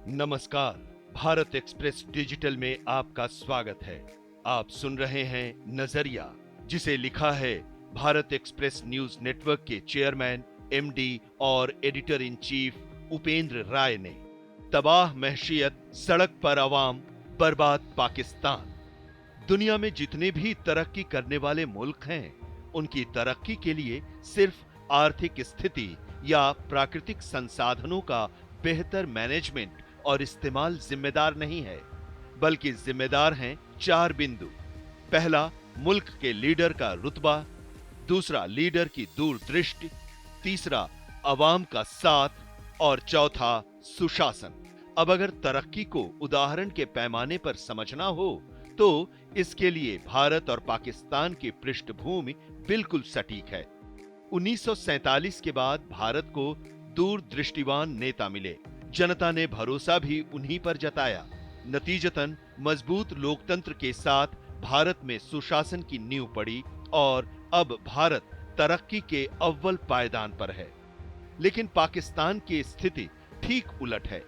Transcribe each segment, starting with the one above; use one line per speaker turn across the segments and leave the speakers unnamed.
नमस्कार। Bharat express digital में आपका स्वागत है। आप सुन रहे हैं नजरिया, जिसे लिखा है भारत एक्सप्रेस न्यूज नेटवर्क के चेयरमैन, एमडी और एडिटर इन चीफ उपेंद्र राय ने। तबाह महशियत, सड़क पर अवाम, बर्बाद पाकिस्तान। दुनिया में जितने भी तरक्की करने वाले मुल्क हैं, उनकी तरक्की के लिए सिर्फ आर्थिक स्थिति या प्राकृतिक संसाधनों का बेहतर मैनेजमेंट और इस्तेमाल जिम्मेदार नहीं है, बल्कि जिम्मेदार हैं 4 बिंदु। पहला, मुल्क के लीडर का रुतबा। दूसरा, लीडर की दूरदृष्टि। तीसरा, अवाम का साथ। और चौथा, सुशासन। अब अगर तरक्की को उदाहरण के पैमाने पर समझना हो तो इसके लिए भारत और पाकिस्तान की पृष्ठभूमि बिल्कुल सटीक है। 1947 के बाद भारत को दूरदृष्टिवान नेता मिले। जनता ने भरोसा भी उन्हीं पर जताया। नतीजतन मजबूत लोकतंत्र के साथ भारत में सुशासन की नींव पड़ी और अब भारत तरक्की के अव्वल पायदान पर है। लेकिन पाकिस्तान की स्थिति ठीक उलट है।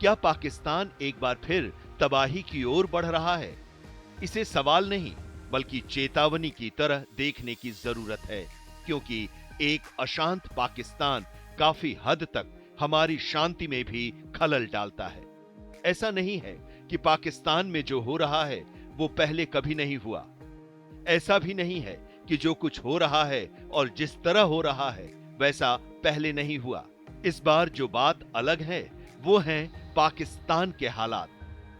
क्या पाकिस्तान एक बार फिर तबाही की ओर बढ़ रहा है? इसे सवाल नहीं, बल्कि चेतावनी की तरह देखने की जरूरत है, क्योंकि एक अशांत पाकिस्तान काफी हद तक हमारी शांति में भी खलल डालता है। ऐसा नहीं है कि पाकिस्तान में जो हो रहा है वो पहले कभी नहीं हुआ। ऐसा भी नहीं है कि जो कुछ हो रहा है और जिस तरह हो रहा है वैसा पहले नहीं हुआ। इस बार जो बात अलग है वो है पाकिस्तान के हालात।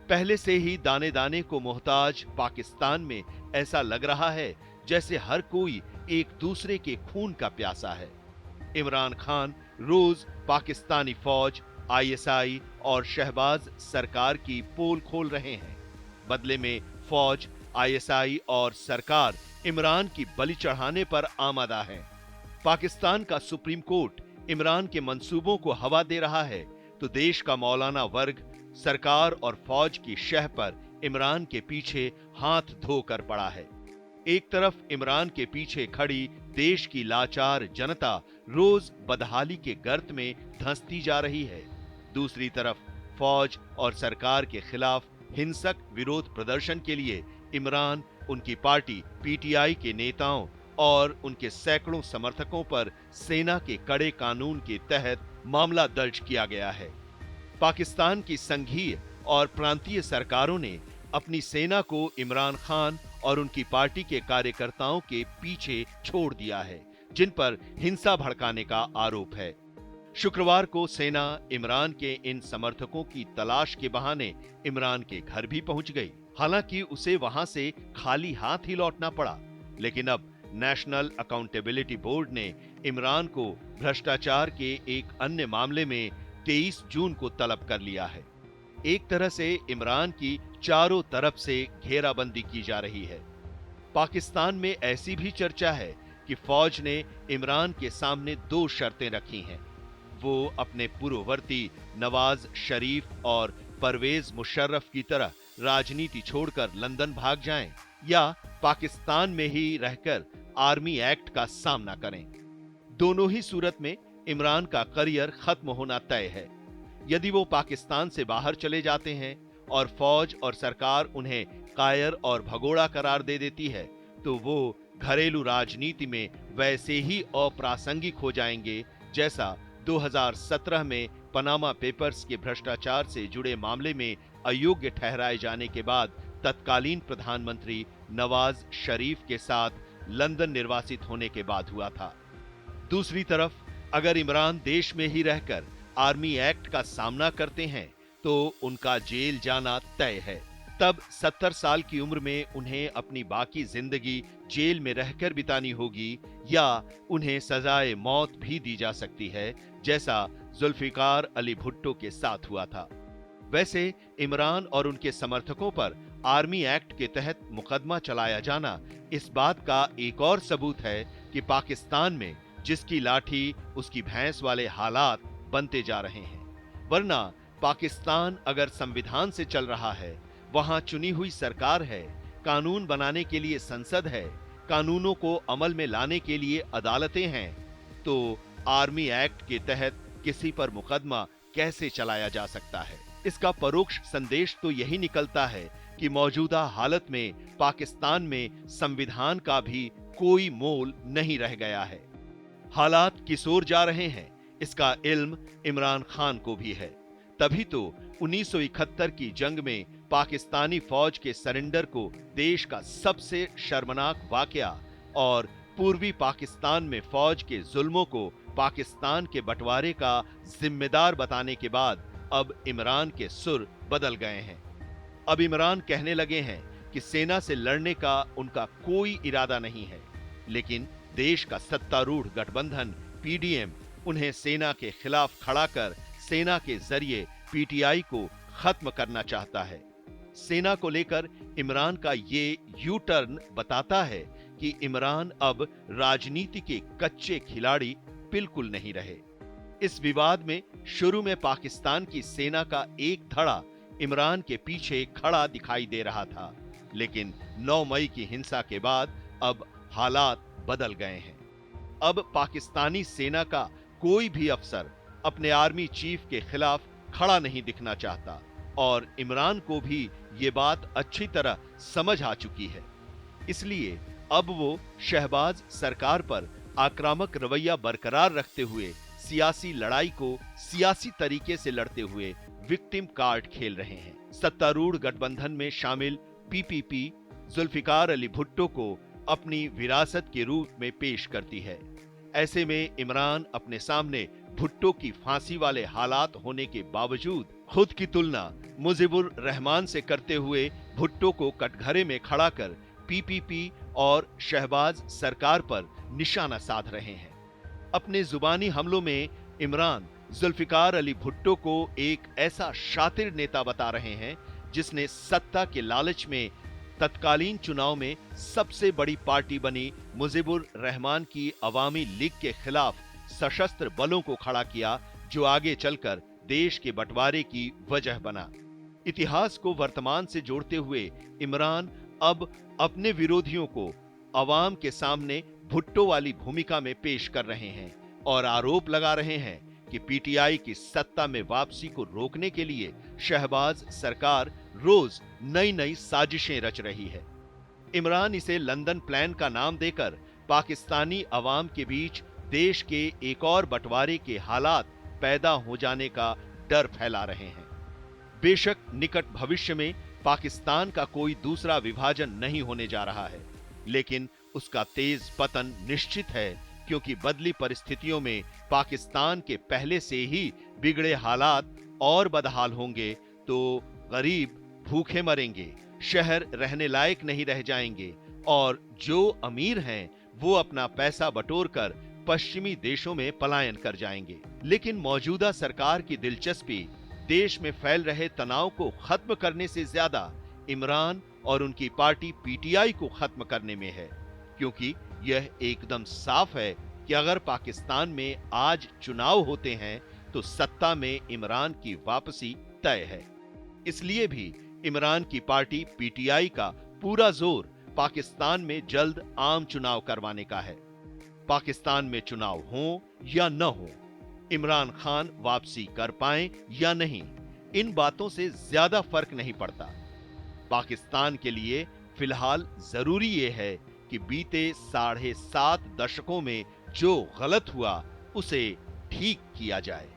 पहले से ही दाने दाने को मोहताज पाकिस्तान में ऐसा लग रहा है जैसे हर कोई एक दूसरे के खून का प्यासा है। इमरान खान रोज पाकिस्तानी फौज, आईएसआई और शहबाज सरकार की पोल खोल रहे हैं। बदले में फौज, आईएसआई और सरकार इमरान की बलि चढ़ाने पर आमादा है। पाकिस्तान का सुप्रीम कोर्ट इमरान के मंसूबों को हवा दे रहा है तो देश का मौलाना वर्ग सरकार और फौज की शह पर इमरान के पीछे हाथ धोकर पड़ा है। एक तरफ इमरान के पीछे खड़ी देश की लाचार जनता रोज बदहाली के गर्त में धंसती जा रही है। दूसरी तरफ फौज और सरकार के खिलाफ हिंसक विरोध प्रदर्शन के लिए इमरान, उनकी पार्टी पीटीआई के नेताओं और उनके सैकड़ों समर्थकों पर सेना के कड़े कानून के तहत मामला दर्ज किया गया है। पाकिस्तान की संघीय और प्रांतीय सरकारों ने अपनी सेना को इमरान खान और उनकी पार्टी के कार्यकर्ताओं के पीछे छोड़ दिया है, जिन पर हिंसा भड़काने का आरोप है। शुक्रवार को सेना इमरान के इन समर्थकों की तलाश के बहाने इमरान के घर भी पहुंच गई। हालांकि उसे वहां से खाली हाथ ही लौटना पड़ा। लेकिन अब नेशनल अकाउंटेबिलिटी बोर्ड ने इमरान को भ्रष्टाचार के एक अन्य मामले में 23 जून को तलब कर लिया है। एक तरह से इमरान की चारों तरफ से घेराबंदी की जा रही है। पाकिस्तान में ऐसी भी चर्चा है कि फौज ने इमरान के सामने 2 शर्तें रखी हैं। वो अपने पूर्ववर्ती नवाज शरीफ और परवेज मुशर्रफ की तरह राजनीति छोड़कर लंदन भाग जाएं या पाकिस्तान में ही रहकर आर्मी एक्ट का सामना करें। दोनों ही सूरत में इमरान का करियर खत्म होना तय है। यदि वो पाकिस्तान से बाहर चले जाते हैं और फौज और सरकार उन्हें कायर और भगोड़ा करार दे देती है तो वो घरेलू राजनीति में वैसे ही अप्रासंगिक हो जाएंगे जैसा 2017 में पनामा पेपर्स के भ्रष्टाचार से जुड़े मामले में अयोग्य ठहराए जाने के बाद तत्कालीन प्रधानमंत्री नवाज शरीफ के साथ लंदन निर्वासित होने के बाद हुआ था। दूसरी तरफ अगर इमरान देश में ही रहकर आर्मी एक्ट का सामना करते हैं तो उनका जेल जाना तय है। तब 70 साल की उम्र में उन्हें अपनी बाकी जिंदगी जेल में रहकर बितानी होगी या उन्हें सजाए मौत भी दी जा सकती है, जैसा जुल्फिकार अली भुट्टो के साथ हुआ था। वैसे इमरान और उनके समर्थकों पर आर्मी एक्ट के तहत मुकदमा चलाया जाना इस बात का एक और सबूत है कि पाकिस्तान में जिसकी लाठी उसकी भैंस वाले हालात बनते जा रहे हैं। वरना पाकिस्तान अगर संविधान से चल रहा है, वहां चुनी हुई सरकार है, कानून बनाने के लिए संसद है, कानूनों को अमल में लाने के लिए अदालतें हैं, तो आर्मी एक्ट के तहत किसी पर मुकदमा कैसे चलाया जा सकता है? इसका परोक्ष संदेश तो यही निकलता है कि मौजूदा हालत में पाकिस्तान में संविधान का भी कोई मोल नहीं रह गया है। हालात किस ओर जा रहे हैं, इसका इल्म इमरान खान को भी है। तभी तो 1971 की जंग में पाकिस्तानी फौज के सरेंडर को देश का सबसे शर्मनाक वाकया और पूर्वी पाकिस्तान में फौज के जुल्मों को पाकिस्तान के बंटवारे का जिम्मेदार बताने के बाद अब इमरान के सुर बदल गए हैं। अब इमरान कहने लगे हैं कि सेना से लड़ने का उनका कोई इरादा नहीं है, लेकिन देश का सत्तारूढ़ गठबंधन पीडीएम उन्हें सेना के खिलाफ खड़ा कर सेना के जरिए पीटीआई को खत्म करना चाहता है। सेना को लेकर इमरान का ये यू टर्न बताता है कि इमरान अब राजनीति के कच्चे खिलाड़ी बिल्कुल नहीं रहे। इस विवाद में शुरू में पाकिस्तान की सेना का एक धड़ा इमरान के पीछे खड़ा दिखाई दे रहा था, लेकिन 9 मई की हिंसा के बाद अब हालात बदल गए हैं। अब पाकिस्तानी सेना का कोई भी अफसर अपने आर्मी चीफ के खिलाफ खड़ा नहीं दिखना चाहता और इमरान को भी ये बात अच्छी तरह समझ आ चुकी है। इसलिए अब वो शहबाज सरकार पर आक्रामक रवैया बरकरार रखते हुए सियासी लड़ाई को सियासी तरीके से लड़ते हुए विक्टिम कार्ड खेल रहे हैं। सत्तारूढ़ गठबंधन में शामिल पीपीपी जुल्फिकार अली भुट्टो को अपनी विरासत के रूप में पेश करती है। ऐसे में इमरान अपने सामने भुट्टो की फांसी वाले हालात होने के बावजूद खुद की तुलना मुजीबुर रहमान से करते हुए भुट्टो को कटघरे में खड़ा कर पीपीपी और शहबाज सरकार पर निशाना साध रहे हैं। अपने जुबानी हमलों में इमरान जुल्फिकार अली भुट्टो को एक ऐसा शातिर नेता बता रहे हैं जिसने सत्ता के लालच में तत्कालीन चुनाव में सबसे बड़ी पार्टी बनी मुजीबुर रहमान की अवामी लीग के खिलाफ सशस्त्र बलों को खड़ा किया, जो आगे चलकर देश के बंटवारे की वजह बना। इतिहास को वर्तमान से जोड़ते हुए इमरान अब अपने विरोधियों को अवाम के सामने भुट्टो वाली भूमिका में पेश कर रहे हैं और आरोप लगा रहे हैं कि पीटीआई की सत्ता में वापसी को रोकने के लिए शहबाज सरकार रोज नई नई साजिशें रच रही है। इमरान इसे लंदन प्लान का नाम देकर पाकिस्तानी अवाम के बीच देश के एक और बंटवारे के हालात पैदा हो जाने का डर फैला रहे हैं। बेशक निकट भविष्य में पाकिस्तान का कोई दूसरा विभाजन नहीं होने जा रहा है, लेकिन उसका तेज पतन निश्चित है, क्योंकि बदली परिस्थितियों में पाकिस्तान के पहले से ही बिगड़े हालात और बदहाल होंगे तो गरीब भूखे मरेंगे, शहर रहने लायक नहीं रह जाएंगे और जो अमीर हैं वो अपना पैसा बटोरकर पश्चिमी देशों में पलायन कर जाएंगे। लेकिन मौजूदा सरकार की दिलचस्पी देश में फैल रहे तनाव को खत्म करने से ज्यादा इमरान और उनकी पार्टी पीटीआई को खत्म करने में है, क्योंकि यह एकदम साफ है कि अगर पाकिस्तान में आज चुनाव होते हैं तो सत्ता में इमरान की वापसी तय है। इसलिए भी इमरान की पार्टी पीटीआई का पूरा जोर पाकिस्तान में जल्द आम चुनाव करवाने का है। पाकिस्तान में चुनाव हो या न हो, इमरान खान वापसी कर पाएं या नहीं, इन बातों से ज्यादा फर्क नहीं पड़ता। पाकिस्तान के लिए फिलहाल जरूरी यह है कि बीते 7.5 दशकों में जो गलत हुआ उसे ठीक किया जाए।